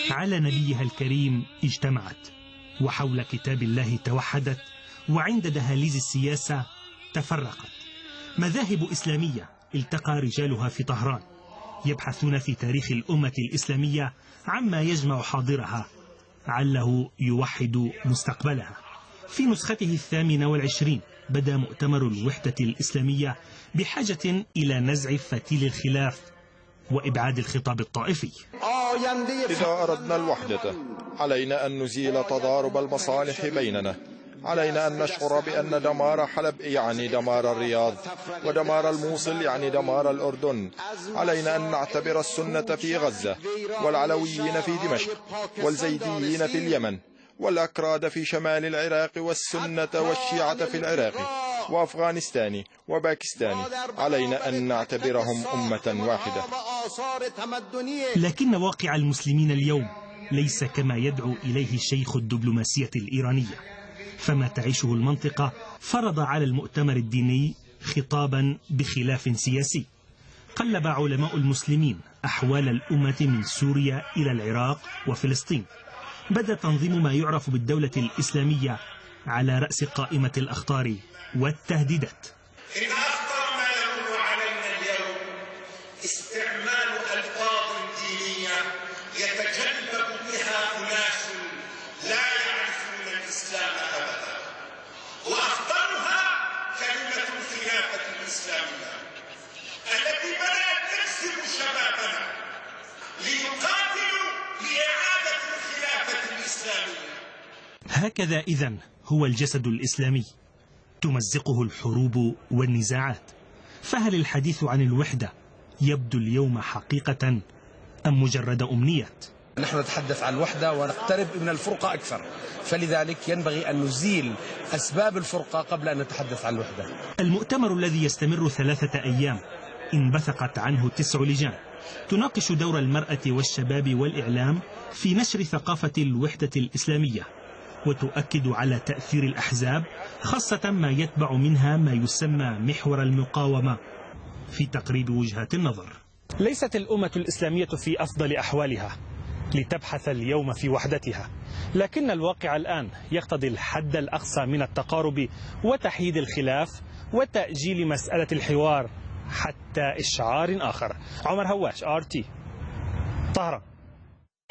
على نبيها الكريم اجتمعت، وحول كتاب الله توحدت، وعند دهاليز السياسة تفرقت. مذاهب إسلامية التقى رجالها في طهران يبحثون في تاريخ الأمة الإسلامية عما يجمع حاضرها عله يوحد مستقبلها. في نسخته 28 بدأ مؤتمر الوحدة الإسلامية بحاجة إلى نزع فتيل الخلاف وإبعاد الخطاب الطائفي. إذا أردنا الوحدة علينا أن نزيل تضارب المصالح بيننا، علينا أن نشعر بأن دمار حلب يعني دمار الرياض، ودمار الموصل يعني دمار الأردن. علينا أن نعتبر السنة في غزة، والعلويين في دمشق، والزيديين في اليمن، والأكراد في شمال العراق، والسنة والشيعة في العراق وأفغانستان وباكستان. علينا أن نعتبرهم أمة واحدة. لكن واقع المسلمين اليوم ليس كما يدعو إليه شيخ الدبلوماسية الإيرانية، فما تعيشه المنطقة فرض على المؤتمر الديني خطابا بخلاف سياسي. قلب علماء المسلمين أحوال الأمة من سوريا إلى العراق وفلسطين. بدأ تنظيم ما يعرف بالدولة الإسلامية على رأس قائمة الأخطار والتهديدات. إن أخطر ما يمر علينا اليوم استعمال ألفاظ دينية يتجنب بها أناس لا يعرفون الإسلام أبدا، وأخطرها كلمة الخلافة الإسلامية التي بدأت تكسب شبابنا ليقاتلوا لإعادة الخلافة الإسلامية. هكذا إذن هو الجسد الإسلامي، تمزقه الحروب والنزاعات. فهل الحديث عن الوحدة يبدو اليوم حقيقة أم مجرد أمنيات؟ نحن نتحدث عن الوحدة ونقترب من الفرقة أكثر، فلذلك ينبغي أن نزيل أسباب الفرقة قبل أن نتحدث عن الوحدة. المؤتمر الذي يستمر 3 أيام انبثقت عنه 9 لجان تناقش دور المرأة والشباب والإعلام في نشر ثقافة الوحدة الإسلامية، وتؤكد على تأثير الأحزاب، خاصة ما يتبع منها ما يسمى محور المقاومة، في تقريب وجهات النظر. ليست الأمة الإسلامية في أفضل أحوالها لتبحث اليوم في وحدتها، لكن الواقع الآن يقتضي الحد الأقصى من التقارب وتحييد الخلاف وتأجيل مسألة الحوار حتى إشعار آخر. عمر هواش، RT، طهران.